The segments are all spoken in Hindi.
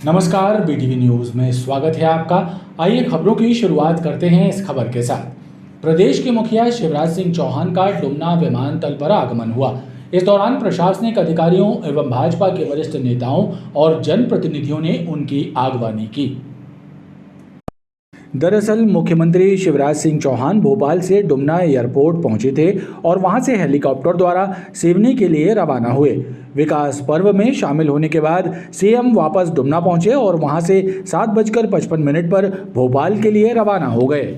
नमस्कार, बीटीवी न्यूज में स्वागत है आपका। आइए खबरों की शुरुआत करते हैं इस खबर के साथ। प्रदेश के मुखिया शिवराज सिंह चौहान का डुमना विमानतल पर आगमन हुआ। इस दौरान प्रशासनिक अधिकारियों एवं भाजपा के वरिष्ठ नेताओं और जनप्रतिनिधियों ने उनकी आगवानी की। दरअसल मुख्यमंत्री शिवराज सिंह चौहान भोपाल से डुमना एयरपोर्ट पहुंचे थे और वहां से हेलीकॉप्टर द्वारा सिवनी के लिए रवाना हुए। विकास पर्व में शामिल होने के बाद सीएम वापस डुमना पहुंचे और वहां से 7:55 पर भोपाल के लिए रवाना हो गए।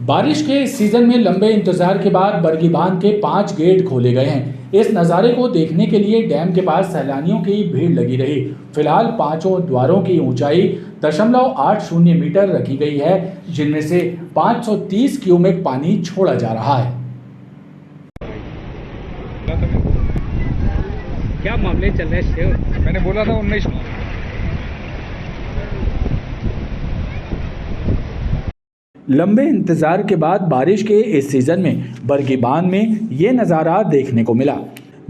बारिश के इस सीजन में लंबे इंतजार के बाद बरगी बांध के 5 गेट खोले गए हैं। इस नज़ारे को देखने के लिए डैम के पास सैलानियों की भीड़ लगी रही। फिलहाल पांचों द्वारों की ऊंचाई 0.80 मीटर रखी गई है, जिनमें से 530 क्यूमेक पानी छोड़ा जा रहा है। क्या मामले चल रहे हैं? मैंने बोला था 19। लंबे इंतजार के बाद बारिश के इस सीजन में बरगी बांध में ये नज़ारा देखने को मिला,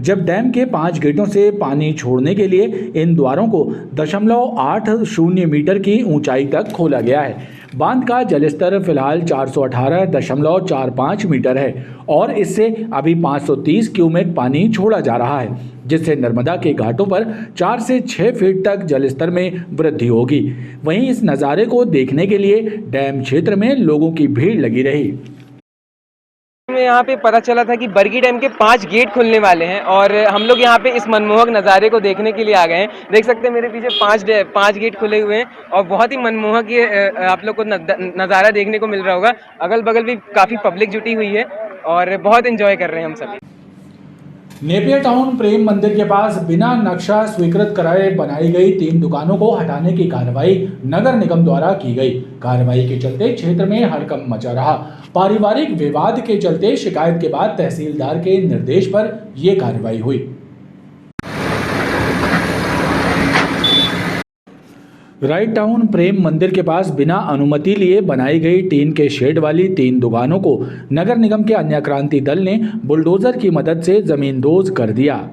जब डैम के 5 गेटों से पानी छोड़ने के लिए इन द्वारों को 0.80 मीटर की ऊंचाई तक खोला गया है। बांध का जलस्तर फिलहाल 418.45 मीटर है और इससे अभी 530 क्यूमेक पानी छोड़ा जा रहा है, जिससे नर्मदा के घाटों पर 4 से 6 फीट तक जलस्तर में वृद्धि होगी। वहीं इस नज़ारे को देखने के लिए डैम क्षेत्र में लोगों की भीड़ लगी रही। यहाँ पे पता चला था कि बरगी डैम के 5 गेट खुलने वाले हैं और हम लोग यहाँ पे इस मनमोहक नज़ारे को देखने के लिए आ गए हैं। देख सकते हैं मेरे पीछे 5 गेट खुले हुए हैं और बहुत ही मनमोहक ये आप लोग को नज़ारा देखने को मिल रहा होगा। अगल बगल भी काफ़ी पब्लिक जुटी हुई है और बहुत एंजॉय कर रहे हैं हम सभी। नेपियर टाउन प्रेम मंदिर के पास बिना नक्शा स्वीकृत कराए बनाई गई 3 दुकानों को हटाने की कार्रवाई नगर निगम द्वारा की गई। कार्रवाई के चलते क्षेत्र में हड़कंप मचा रहा। पारिवारिक विवाद के चलते शिकायत के बाद तहसीलदार के निर्देश पर यह कार्रवाई हुई। राइट टाउन प्रेम मंदिर के पास बिना अनुमति लिए बनाई गई टीन के शेड वाली 3 दुकानों को नगर निगम के अन्य क्रांति दल ने बुलडोजर की मदद से जमींदोज कर दिया।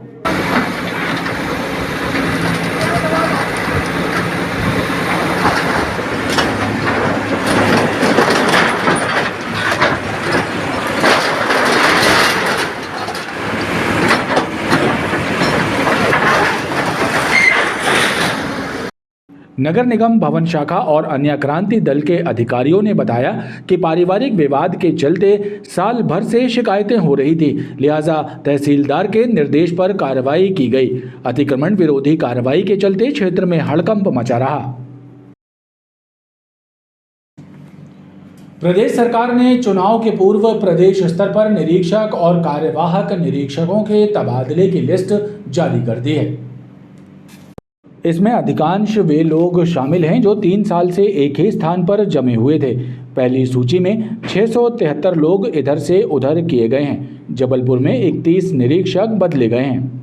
नगर निगम भवन शाखा और अन्य क्रांति दल के अधिकारियों ने बताया कि पारिवारिक विवाद के चलते साल भर से शिकायतें हो रही थी, लिहाजा तहसीलदार के निर्देश पर कार्रवाई की गई। अतिक्रमण विरोधी कार्रवाई के चलते क्षेत्र में हड़कंप मचा रहा। प्रदेश सरकार ने चुनाव के पूर्व प्रदेश स्तर पर निरीक्षक और कार्यवाहक निरीक्षकों के तबादले की लिस्ट जारी कर दी है। इसमें अधिकांश वे लोग शामिल हैं जो 3 साल से एक ही स्थान पर जमे हुए थे। पहली सूची में 673 लोग इधर से उधर किए गए हैं। जबलपुर में 31 निरीक्षक बदले गए हैं।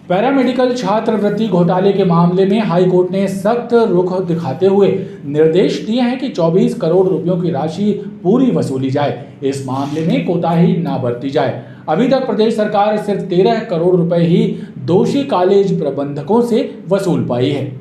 पैरामेडिकल छात्रवृत्ति घोटाले के मामले में हाई कोर्ट ने सख्त रुख दिखाते हुए निर्देश दिए हैं कि 24 करोड़ रुपयों की राशि पूरी वसूली जाए। इस मामले में कोताही न बरती जाए। अभी तक प्रदेश सरकार सिर्फ 13 करोड़ रुपए ही दोषी कॉलेज प्रबंधकों से वसूल पाई है।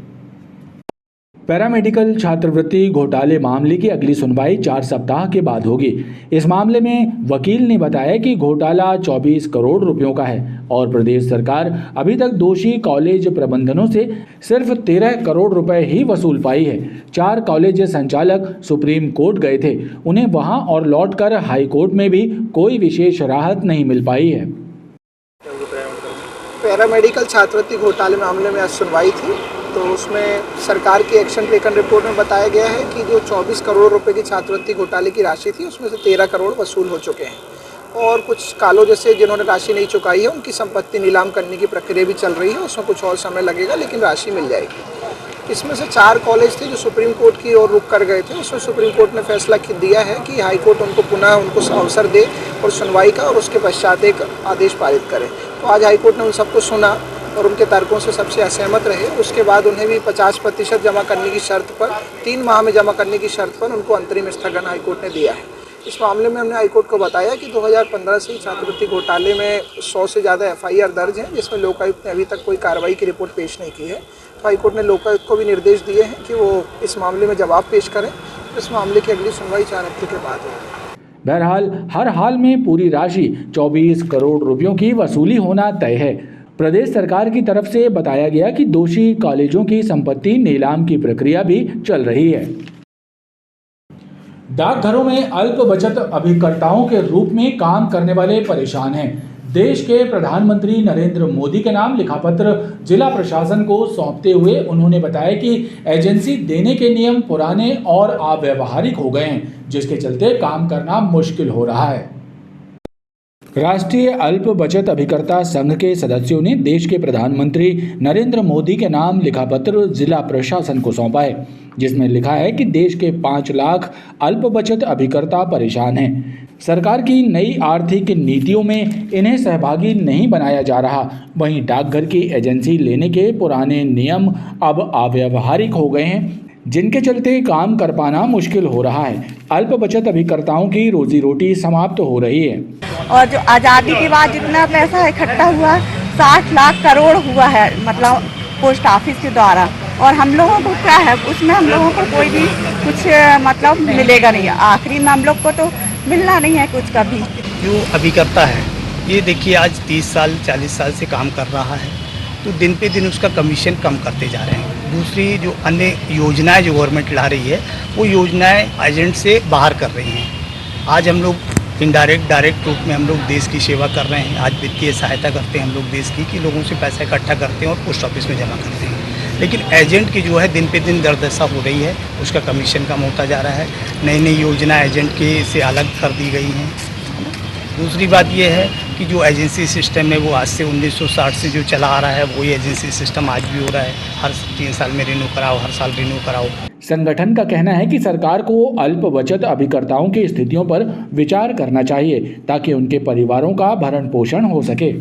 पैरामेडिकल छात्रवृत्ति घोटाले मामले की अगली सुनवाई 4 सप्ताह के बाद होगी। इस मामले में वकील ने बताया कि घोटाला 24 करोड़ रुपयों का है और प्रदेश सरकार अभी तक दोषी कॉलेज प्रबंधनों से सिर्फ 13 करोड़ रुपए ही वसूल पाई है। 4 कॉलेज संचालक सुप्रीम कोर्ट गए थे, उन्हें वहां और लौटकर हाई कोर्ट में भी कोई विशेष राहत नहीं मिल पाई है। पैरामेडिकल छात्रवृत्ति घोटाले मामले में आज सुनवाई थी, तो उसमें सरकार की एक्शन टेकन रिपोर्ट में बताया गया है कि जो 24 करोड़ रुपए की छात्रवृत्ति घोटाले की राशि थी, उसमें से 13 करोड़ वसूल हो चुके हैं और कुछ कॉलेजों से जिन्होंने राशि नहीं चुकाई है उनकी संपत्ति नीलाम करने की प्रक्रिया भी चल रही है। उसमें कुछ और समय लगेगा, लेकिन राशि मिल जाएगी। इसमें से 4 कॉलेज थे जो सुप्रीम कोर्ट की ओर रुख कर गए थे। उसमें सुप्रीम कोर्ट ने फैसला दिया है कि हाई कोर्ट उनको पुनः अवसर दे और सुनवाई का और उसके पश्चात एक आदेश पारित करे। तो आज हाई कोर्ट ने उन सबको सुना और उनके तर्कों से सबसे असहमत रहे। उसके बाद उन्हें भी 50% जमा करने की शर्त पर 3 माह में जमा करने की शर्त पर उनको अंतरिम स्थगन हाई कोर्ट ने दिया है। इस मामले में हमने हाईकोर्ट को बताया कि 2015 से ही छात्रवृत्ति घोटाले में 100 से ज़्यादा FIR दर्ज हैं, जिसमें लोकायुक्त ने अभी तक कोई कार्रवाई की रिपोर्ट पेश नहीं की है। तो हाईकोर्ट ने लोकायुक्त को भी निर्देश दिए हैं कि वो इस मामले में जवाब पेश करें। इस मामले की अगली सुनवाई 4 अप्रैल के बाद होगी। बहरहाल हर हाल में पूरी राशि 24 करोड़ रुपयों की वसूली होना तय है। प्रदेश सरकार की तरफ से बताया गया कि दोषी कॉलेजों की संपत्ति नीलाम की प्रक्रिया भी चल रही है। डाकघरों में अल्प बचत अभिकर्ताओं के रूप में काम करने वाले परेशान हैं। देश के प्रधानमंत्री नरेंद्र मोदी के नाम लिखा पत्र जिला प्रशासन को सौंपते हुए उन्होंने बताया कि एजेंसी देने के नियम पुराने और अव्यावहारिक हो गए हैं, जिसके चलते काम करना मुश्किल हो रहा है। राष्ट्रीय अल्प बचत अभिकर्ता संघ के सदस्यों ने देश के प्रधानमंत्री नरेंद्र मोदी के नाम लिखा पत्र जिला प्रशासन को सौंपा है, जिसमें लिखा है कि देश के 5 लाख अल्प बचत अभिकर्ता परेशान हैं। सरकार की नई आर्थिक नीतियों में इन्हें सहभागी नहीं बनाया जा रहा। वहीं डाकघर की एजेंसी लेने के पुराने नियम अब अव्यावहारिक हो गए हैं, जिनके चलते काम कर पाना मुश्किल हो रहा है। अल्प बचत अभिकर्ताओं की रोजी रोटी समाप्त हो रही है। और जो आज़ादी के बाद जितना पैसा इकट्ठा हुआ 60 लाख करोड़ हुआ है, मतलब पोस्ट ऑफिस के द्वारा, और हम लोगों को क्या है उसमें हम लोगों को कोई भी कुछ मतलब मिलेगा नहीं। आखिरी में हम लोग को तो मिलना नहीं है कुछ कभी। जो अभिकर्ता है ये देखिए आज 30 साल 40 साल से काम कर रहा है, तो दिन पे दिन उसका कमीशन कम करते जा रहे हैं। दूसरी जो अन्य योजनाएं जो गवर्नमेंट ला रही है वो योजनाएं एजेंट से बाहर कर रही हैं। आज हम लोग इनडायरेक्ट डायरेक्ट रूप में हम लोग देश की सेवा कर रहे हैं। आज वित्तीय सहायता करते हैं हम लोग देश की, कि लोगों से पैसा इकट्ठा करते हैं और पोस्ट ऑफिस में जमा करते हैं। लेकिन एजेंट की जो है दिन पे दिन दरदशा हो रही है, उसका कमीशन कम होता जा रहा है। नई नई योजना एजेंट के से अलग कर दी गई हैं। दूसरी बात यह है कि जो एजेंसी सिस्टम है वो आज से 1960 से जो चला आ रहा है वही एजेंसी सिस्टम आज भी हो रहा है। हर 3 साल में रिन्यू कराओ, हर साल रिन्यू कराओ। संगठन का कहना है कि सरकार को अल्प बचत अभिकर्ताओं की स्थितियों पर विचार करना चाहिए ताकि उनके परिवारों का भरण पोषण हो सके।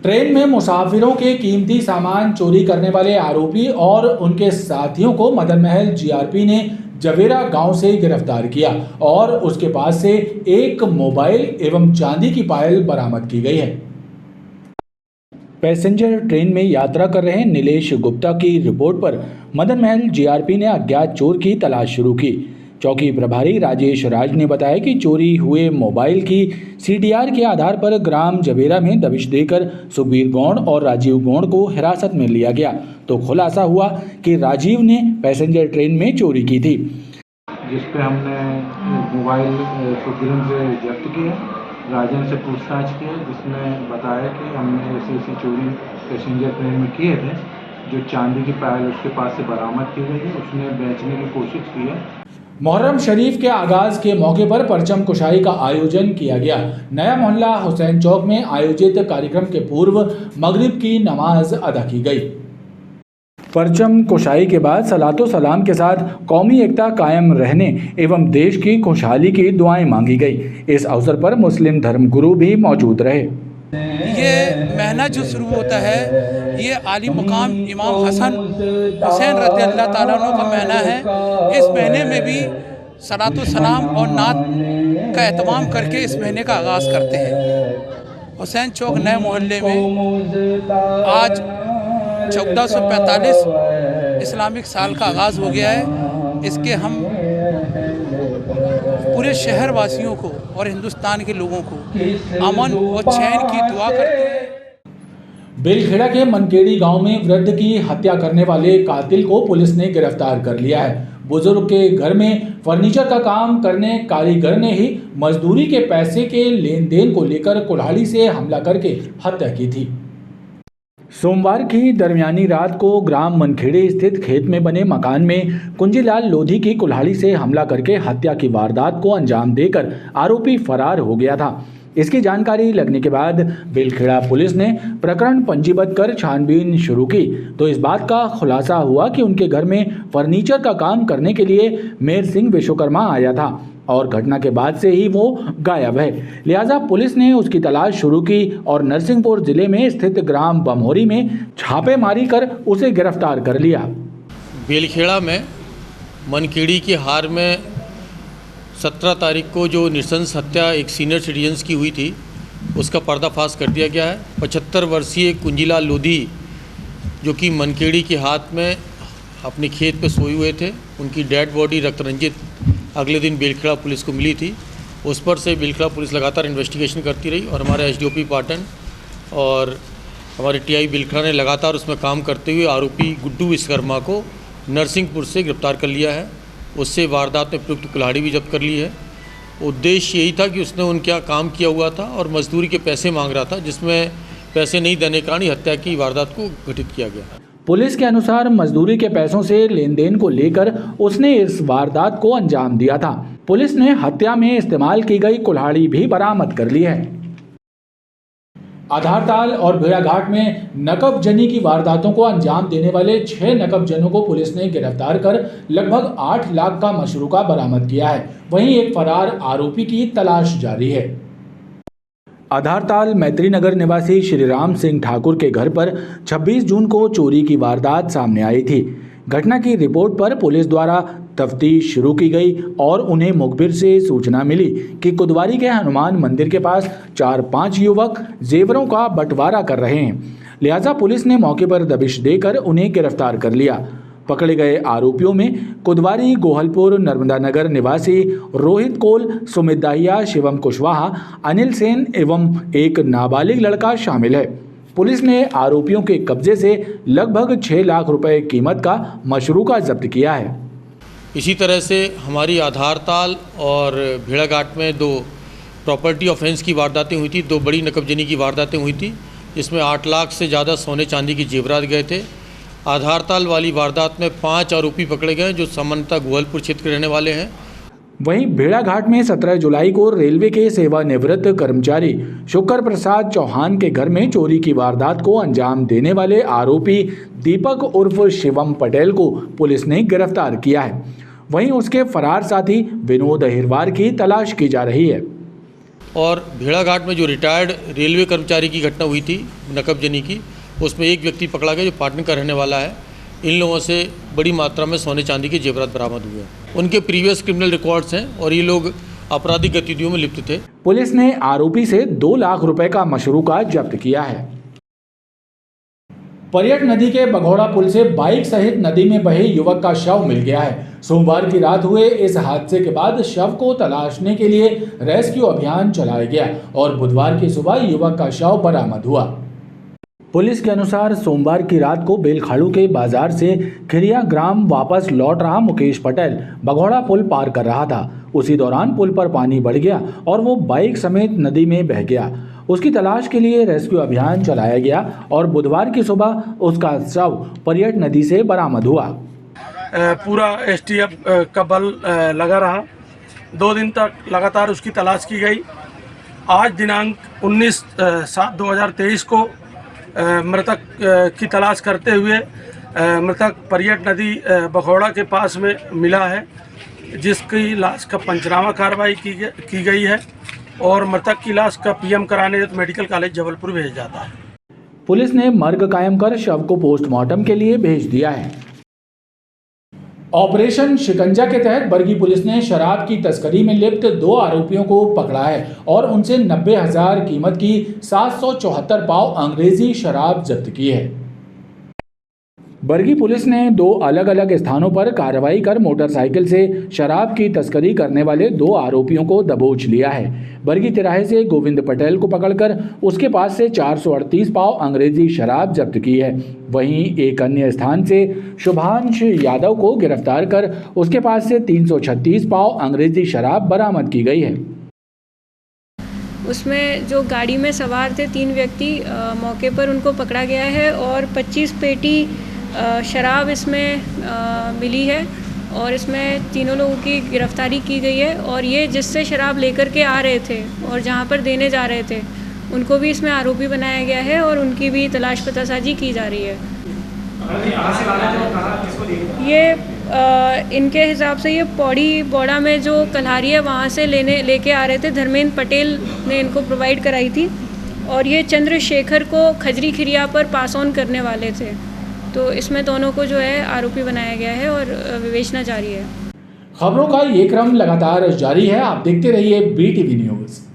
ट्रेन में मुसाफिरों के कीमती सामान चोरी करने वाले आरोपी और उनके साथियों को मदन महल जीआरपी ने जवेरा गांव से गिरफ्तार किया और उसके पास से एक मोबाइल एवं चांदी की पायल बरामद की गई है। पैसेंजर ट्रेन में यात्रा कर रहे नीलेश गुप्ता की रिपोर्ट पर मदन महल जीआरपी ने अज्ञात चोर की तलाश शुरू की। चौकी प्रभारी राजेश राज ने बताया कि चोरी हुए मोबाइल की CDR के आधार पर ग्राम जवेरा में दबिश देकर सुखबीर गौड़ और राजीव गौड़ को हिरासत में लिया गया, तो खुलासा हुआ कि राजीव ने पैसेंजर ट्रेन में चोरी की थी, जिस पे हमने मोबाइल सुखबीर से जब्त किया। राजन से पूछताछ की, जिसने बताया कि हमने ऐसी चोरी पैसेंजर ट्रेन में किए थे। जो चांदी की पायल उसके पास से बरामद की गई है, उसने बेचने की कोशिश की है। मुहर्रम शरीफ के आगाज के मौके पर परचम कुशाई का आयोजन किया गया। नया मोहल्ला हुसैन चौक में आयोजित कार्यक्रम के पूर्व मगरिब की नमाज अदा की गई। परचम कुशाई के बाद सलातो सलाम के साथ कौमी एकता कायम रहने एवं देश की खुशहाली की दुआएं मांगी गई। इस अवसर पर मुस्लिम धर्मगुरु भी मौजूद रहे। ये महीना जो शुरू होता है ये आली मुकाम इमाम हसन हुसैन रज़ी अल्लाह ताला अन्हु का महीना है। इस महीने में भी सलातो सलाम और नात का एहतमाम करके इस महीने का आगाज़ करते हैं। हुसैन चौक नए मोहल्ले में आज 1445 इस्लामिक साल का आगाज़ हो गया है। इसके हम पूरे शहर वासियों को और हिंदुस्तान के लोगों को अमन और चैन की दुआ करते हैं। बेलखेड़ा के मनकेड़ी गांव में वृद्ध की हत्या करने वाले कातिल को पुलिस ने गिरफ्तार कर लिया है। बुजुर्ग के घर में फर्नीचर का काम करने कारीगर ने ही मजदूरी के पैसे के लेन देन को लेकर कुल्हाड़ी से हमला करके हत्या की थी। सोमवार की दरमियानी रात को ग्राम मनखेड़े स्थित खेत में बने मकान में कुंजीलाल लोधी की कुल्हाड़ी से हमला करके हत्या की वारदात को अंजाम देकर आरोपी फरार हो गया था। इसकी जानकारी लगने के बाद बेलखेड़ा पुलिस ने प्रकरण पंजीबद्ध कर छानबीन शुरू की, तो इस बात का खुलासा हुआ कि उनके घर में फर्नीचर का काम करने के लिए मेर सिंह विश्वकर्मा आया था और घटना के बाद से ही वो गायब है। लिहाजा पुलिस ने उसकी तलाश शुरू की और नरसिंहपुर जिले में स्थित ग्राम बमहोरी में छापेमारी कर उसे गिरफ्तार कर लिया। बेलखेड़ा में मनकेड़ी की हार में 17 तारीख को जो नृशंस हत्या एक सीनियर सिटीजन्स की हुई थी उसका पर्दाफाश कर दिया गया है। 75 वर्षीय कुंजीलाल लोधी जो कि मनकेड़ी के हाथ में अपने खेत पे सोए हुए थे, उनकी डेड बॉडी रक्तरंजित अगले दिन बेलखेड़ा पुलिस को मिली थी। उस पर से बेलखेड़ा पुलिस लगातार इन्वेस्टिगेशन करती रही और हमारे एसडीओपी पाटन और हमारे टीआई बेलखेड़ा ने लगातार उसमें काम करते हुए आरोपी गुड्डू विश्वकर्मा को नरसिंहपुर से गिरफ्तार कर लिया है। उससे वारदात में प्रयुक्त कुल्हाड़ी भी जब्त कर ली है। उद्देश्य यही था कि उसने उनके यहाँ काम किया हुआ था और मजदूरी के पैसे मांग रहा था, जिसमें पैसे नहीं देने के कारण हत्या की वारदात को घटित किया गया। पुलिस के अनुसार मजदूरी के पैसों से लेन देन को लेकर उसने इस वारदात को अंजाम दिया था। पुलिस ने हत्या में इस्तेमाल की गई कुल्हाड़ी भी बरामद कर ली है। आधारताल और भेड़ाघाट में नकबजनी की वारदातों को अंजाम देने वाले 6 नकबजनों को पुलिस ने गिरफ्तार कर लगभग 8 लाख का मशरूका बरामद किया है। वहीं एक फरार आरोपी की तलाश जारी है। आधारताल मैत्री नगर निवासी श्रीराम सिंह ठाकुर के घर पर 26 जून को चोरी की वारदात सामने आई थी। घटना की रिपोर्ट पर पुलिस द्वारा तफ्तीश शुरू की गई और उन्हें मुखबिर से सूचना मिली कि कुदवारी के हनुमान मंदिर के पास 4-5 युवक जेवरों का बंटवारा कर रहे हैं। लिहाजा पुलिस ने मौके पर दबिश देकर उन्हें गिरफ्तार कर लिया। पकड़े गए आरोपियों में कुदवारी गोहलपुर नर्मदा नगर निवासी रोहित कोल, सुमित दाहिया, शिवम कुशवाहा, अनिल सेन एवं एक नाबालिग लड़का शामिल है। पुलिस ने आरोपियों के कब्जे से लगभग 6 लाख रुपए कीमत का मशरूका जब्त किया है। इसी तरह से हमारी आधारताल और भेड़ाघाट में 2 प्रॉपर्टी ऑफेंस की वारदातें हुई थी, 2 बड़ी नकबजनी की वारदातें हुई थी, जिसमें 8 लाख से ज़्यादा सोने चांदी की जेवरात गए थे। आधारताल वाली वारदात में 5 आरोपी पकड़े गए जो सामान्यतः गोहलपुर क्षेत्र के रहने वाले हैं। वहीं भेड़ाघाट में 17 जुलाई को रेलवे के सेवानिवृत्त कर्मचारी शुक्र प्रसाद चौहान के घर में चोरी की वारदात को अंजाम देने वाले आरोपी दीपक उर्फ शिवम पटेल को पुलिस ने गिरफ्तार किया है। वहीं उसके फरार साथी विनोद अहिरवार की तलाश की जा रही है। और भेड़ाघाट में जो रिटायर्ड रेलवे कर्मचारी की घटना हुई थी नकबजनी की, उसमें एक व्यक्ति पकड़ा गया जो पाटन का रहने वाला है। इन लोगों से बड़ी मात्रा में सोने चांदी के जेवरात बरामद हुए। उनके प्रीवियस क्रिमिनल रिकॉर्ड्स हैं और ये लोग आपराधिक गतिविधियों में लिप्त थे। पुलिस ने आरोपी से 2 लाख रुपए का मशरूका जब्त किया है। पर्यट नदी के बघौड़ा पुल से बाइक सहित नदी में बहे युवक का शव मिल गया है। सोमवार की रात हुए इस हादसे के बाद शव को तलाशने के लिए रेस्क्यू अभियान चलाया गया और बुधवार की सुबह युवक का शव बरामद हुआ। पुलिस के अनुसार सोमवार की रात को बेलखाड़ू के बाजार से खिरिया ग्राम वापस लौट रहा मुकेश पटेल बघौड़ा पुल पार कर रहा था। उसी दौरान पुल पर पानी बढ़ गया और वो बाइक समेत नदी में बह गया। उसकी तलाश के लिए रेस्क्यू अभियान चलाया गया और बुधवार की सुबह उसका शव पर्यट नदी से बरामद हुआ। पूरा एसटीएफ का बल लगा रहा। 2 दिन तक लगातार उसकी तलाश की गई। आज दिनांक 19/7/2023 को मृतक की तलाश करते हुए मृतक पर्यट नदी बघौड़ा के पास में मिला है, जिसकी लाश का पंचनामा कार्रवाई की गई है और मृतक की लाश का पीएम कराने मेडिकल कॉलेज जबलपुर भेज जाता है। पुलिस ने मर्ग कायम कर शव को पोस्टमार्टम के लिए भेज दिया है। ऑपरेशन शिकंजा के तहत बरगी पुलिस ने शराब की तस्करी में लिप्त 2 आरोपियों को पकड़ा है और उनसे 90,000 कीमत की 774 पाव अंग्रेजी शराब जब्त की है। बरगी पुलिस ने 2 अलग अलग स्थानों पर कार्रवाई कर मोटरसाइकिल से शराब की तस्करी करने वाले 2 आरोपियों को दबोच लिया है। बरगी तिराहे से गोविंद पटेल को पकड़कर उसके पास से 438 पाव अंग्रेजी शराब जब्त की है। वहीं एक अन्य स्थान से शुभांश यादव को गिरफ्तार कर उसके पास से 336 पाव अंग्रेजी शराब बरामद की गई है। उसमें जो गाड़ी में सवार थे 3 व्यक्ति मौके पर उनको पकड़ा गया है और 25 पेटी शराब इसमें मिली है और इसमें तीनों लोगों की गिरफ्तारी की गई है। और ये जिससे शराब लेकर के आ रहे थे और जहां पर देने जा रहे थे उनको भी इसमें आरोपी बनाया गया है और उनकी भी तलाश पतासाजी की जा रही है। ये इनके हिसाब से ये पौड़ी बोड़ा में जो कल्हारी है वहाँ से लेके आ रहे थे। धर्मेंद्र पटेल ने इनको प्रोवाइड कराई थी और ये चंद्रशेखर को खजरी खिरिया पर पास ऑन करने वाले थे। तो इसमें दोनों को जो है आरोपी बनाया गया है और विवेचना जारी है। खबरों का ये क्रम लगातार जारी है। आप देखते रहिए BTV न्यूज़।